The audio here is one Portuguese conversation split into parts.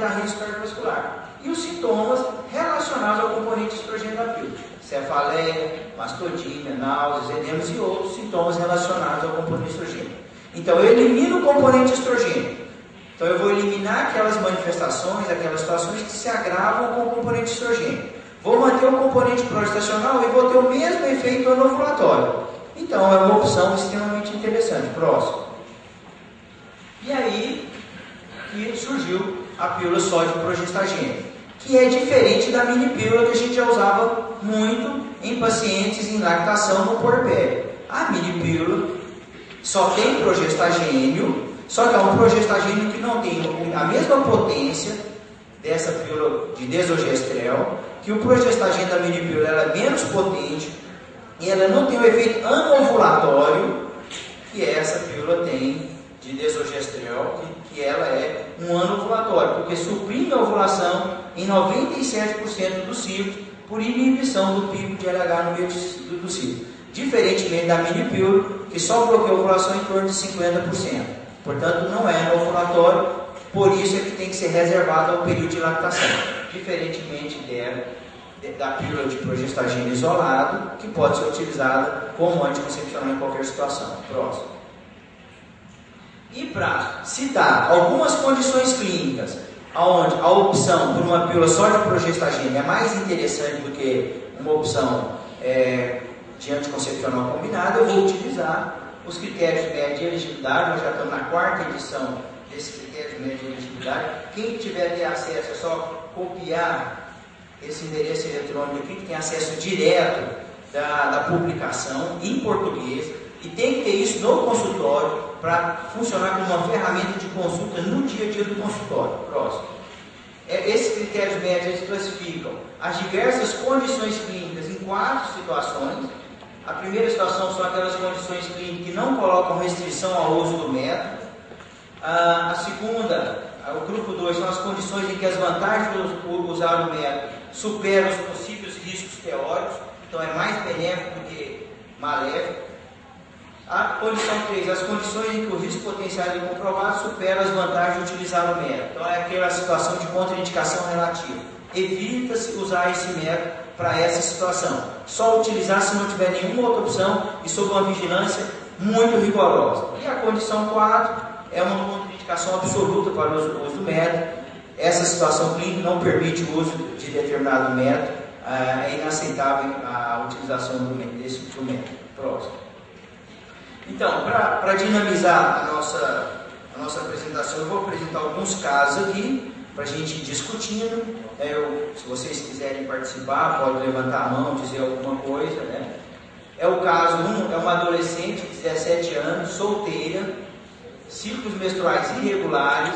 apresentar risco cardiovascular. E os sintomas relacionados ao componente estrogênio da pílula: cefaleia, mastodímia, náuseas, edemas e outros sintomas relacionados ao componente estrogênio. Então, eu elimino o componente estrogênio. Então, eu vou eliminar aquelas manifestações, aquelas situações que se agravam com o componente estrogênio. Vou manter o componente progestacional e vou ter o mesmo efeito anovulatório. Então, é uma opção extremamente interessante. Próximo. E aí que surgiu a pílula sódio-progestagênica, que é diferente da mini pílula que a gente já usava muito em pacientes em lactação no puerpério. A mini pílula só tem progestagênio, só que é um progestagênio que não tem a mesma potência dessa pílula de desogestrel, que o progestagênio da mini pílula ela é menos potente e ela não tem o efeito anovulatório que essa pílula tem de desogestrel, que ela é um anovulatório, porque suprime a ovulação em 97% dos ciclos por inibição do pico de LH no meio do ciclo. Diferentemente da mini pílula, que só bloqueia a ovulação em torno de 50%. Portanto, não é anovulatório, por isso é que tem que ser reservado ao período de lactação. Diferentemente da pílula de progestagênio isolado, que pode ser utilizada como anticoncepcional em qualquer situação. Próximo. E para citar algumas condições clínicas onde a opção por uma pílula só de progestagênio é mais interessante do que uma opção de anticoncepcional combinado, eu vou utilizar os critérios médios de elegibilidade. Nós já estamos na 4ª edição desses critérios médios de elegibilidade. Quem tiver acesso é só copiar esse endereço eletrônico aqui, que tem acesso direto da publicação em português, e tem que ter isso no consultório para funcionar como uma ferramenta de consulta no dia a dia do consultório. Próximo. Esses critérios médios eles classificam as diversas condições clínicas em 4 situações. A primeira situação são aquelas condições clínicas que não colocam restrição ao uso do método. A segunda, o grupo 2, são as condições em que as vantagens de usar o método superam os possíveis riscos teóricos, então é mais benéfico do que maléfico. A condição 3, as condições em que o risco potencial é comprovado supera as vantagens de utilizar o método. Então é aquela situação de contraindicação relativa. Evita-se usar esse método para essa situação. Só utilizar se não tiver nenhuma outra opção e sob uma vigilância muito rigorosa. E a condição 4 é uma contraindicação absoluta para o uso do método. Essa situação clínica não permite o uso de determinado método. É inaceitável a utilização desse método. Próximo. Então, para dinamizar a nossa apresentação, eu vou apresentar alguns casos aqui para a gente ir discutindo. Se vocês quiserem participar, pode levantar a mão, dizer alguma coisa. Né? O caso 1, é uma adolescente de 17 anos, solteira, ciclos menstruais irregulares,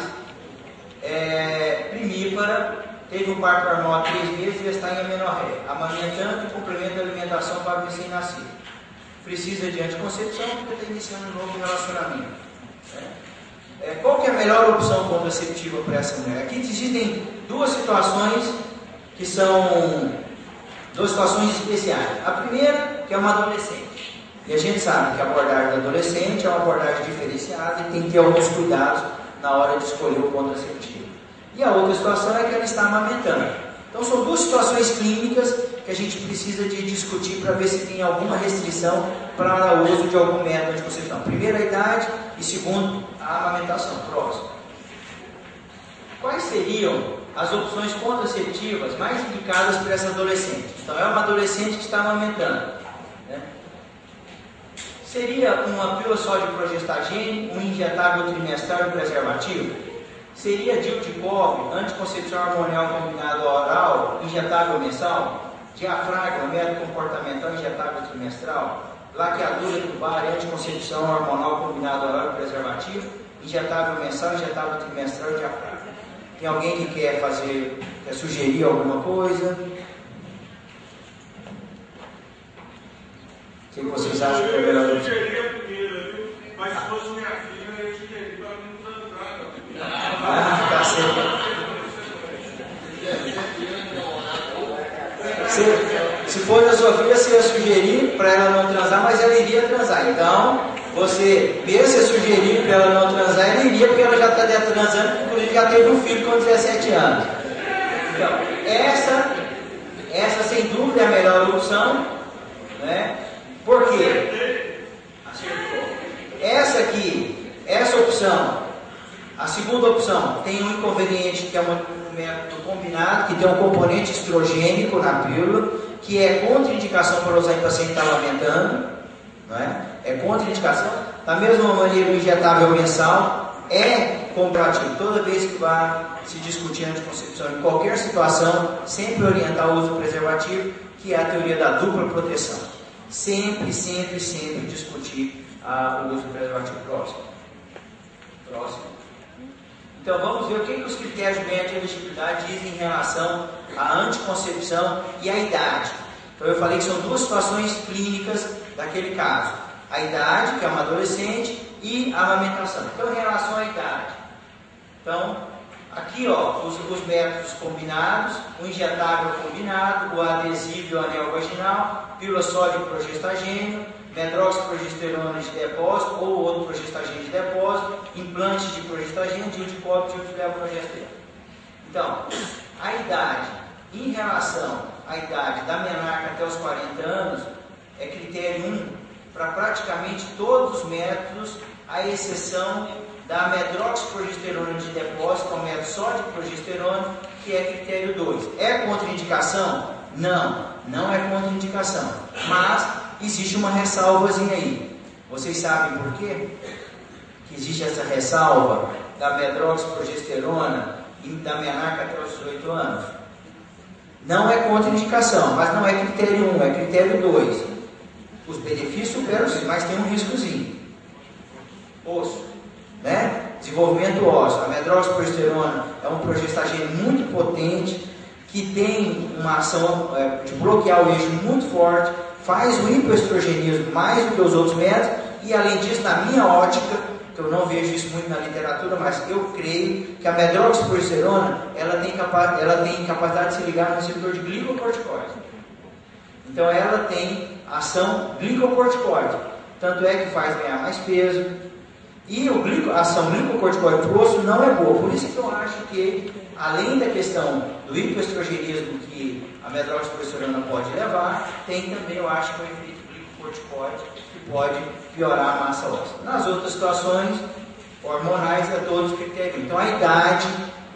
primípara, teve um parto normal há 3 meses e está em amenorreia, amamentando e complementa a alimentação para o recém-nascido. Precisa de anticoncepção porque está iniciando um novo relacionamento. Qual que é a melhor opção contraceptiva para essa mulher? Aqui existem 2 situações que são 2 situações especiais. A primeira, que é uma adolescente. E a gente sabe que a abordagem da adolescente é uma abordagem diferenciada e tem que ter alguns cuidados na hora de escolher o contraceptivo. E a outra situação é que ela está amamentando. Então são 2 situações clínicas que a gente precisa de discutir para ver se tem alguma restrição para o uso de algum método de anticoncepção. Primeiro, a idade e segundo, a amamentação. Próximo. Quais seriam as opções contraceptivas mais indicadas para essa adolescente? Então é uma adolescente que está amamentando. Né? Seria uma pílula só de progestagênio, um injetável trimestral e preservativo? Seria DIU de cobre, anticoncepção hormonal combinado oral, injetável mensal? Diafragma, método comportamental injetável trimestral? Laqueadura tubar, anticoncepção hormonal combinado oral e preservativo? Injetável mensal, injetável trimestral e diafragma? Tem alguém que quer sugerir alguma coisa? O que vocês acham que é melhor? Eu sugeriria a primeira, viu? Mas se fosse minha filha, eu sugeriria para mim transar. Tá certo. Se for da sua filha, você ia sugerir para ela não transar, mas ela iria transar. Então, você, mesmo se sugerir para ela não transar, ela iria, porque ela já está transando, inclusive já teve um filho com 17 anos. Então, essa sem dúvida é a melhor opção, né? Por quê? Essa opção, a segunda opção, tem um inconveniente que é um método combinado, que tem um componente estrogênico na pílula, que é contraindicação para usar em paciente que está amamentando, né? É contraindicação. Da mesma maneira, o injetável mensal é comparativo. Toda vez que vai se discutir anticoncepção, em qualquer situação, sempre orientar o uso do preservativo, que é a teoria da dupla proteção. Sempre discutir o uso do preservativo. Próximo. Então vamos ver o que os critérios médicos de elegibilidade dizem em relação à anticoncepção e à idade. Então eu falei que são duas situações clínicas daquele caso. A idade, que é uma adolescente, e a amamentação. Então, em relação à idade. Então, aqui, ó, os métodos combinados, o injetável combinado, o adesivo e o anel vaginal, pílula sódica e progestagênio, medroxiprogesterona de depósito ou outro progestagênio de depósito, implante de progestagênio, DIU de cobre, DIU de levoprogesterona. Então, a idade, em relação à idade da menarca até os 40 anos, é critério 1 para praticamente todos os métodos, à exceção da medroxiprogesterona de depósito, o método só de progesterona, que é critério 2. É contraindicação? Não é contraindicação. Mas existe uma ressalvazinha aí. Vocês sabem por quê? Que existe essa ressalva da medroxiprogesterona e da menarca até os 18 anos? Não é contraindicação, mas não é critério 1, é critério 2. Os benefícios superam, mas tem um riscozinho. Osso, né? Desenvolvimento ósseo. A medroxiprogesterona é um progestagênio muito potente, que tem uma ação de bloquear o eixo muito forte, faz o hipoestrogenismo mais do que os outros métodos, e além disso, na minha ótica, que eu não vejo isso muito na literatura, mas eu creio que a medroxiprogesterona ela tem capacidade de se ligar no receptor de glicocorticoide. Então ela tem ação glicocorticoide, tanto é que faz ganhar mais peso, e a ação glicocorticoide para o osso não é boa. Por isso que eu acho que, além da questão do hipoestrogenismo que a medroxiprogesterona pode levar, tem também, eu acho, um efeito glicocorticoide que pode piorar a massa óssea. Nas outras situações hormonais, é todos os critérios. Então a idade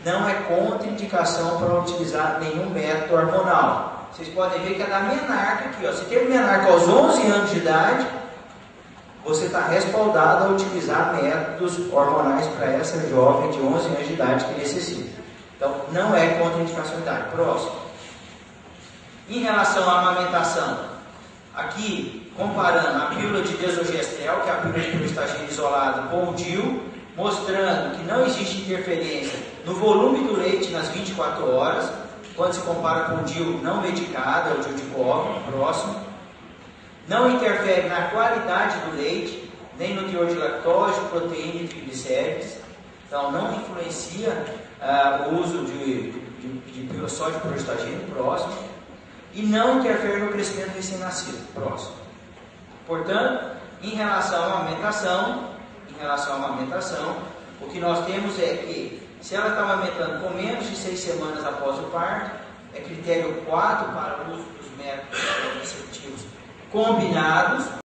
não é contraindicação para utilizar nenhum método hormonal. Vocês podem ver que é da menarca aqui, ó. Se teve menarca aos 11 anos de idade, você está respaldado a utilizar métodos hormonais para essa jovem de 11 anos de idade que necessita. Então, não é contraindicação de idade. Próximo. Em relação à amamentação, aqui, comparando a pílula de desogestrel, que é a pílula de progestagênio isolado, com o DIU, mostrando que não existe interferência no volume do leite nas 24 horas, quando se compara com o DIU não medicado, é o DIU de cobre. Próximo. Não interfere na qualidade do leite, nem no teor de lactose, proteína e triglicérides. Então, não influencia o uso de pílula só de progestagênio. Próximo. E não interfere no crescimento do recém-nascido. Próximo. Portanto, em relação à amamentação, o que nós temos é que, se ela está amamentando com menos de 6 semanas após o parto, é critério 4 para o uso dos métodos contraceptivos combinados,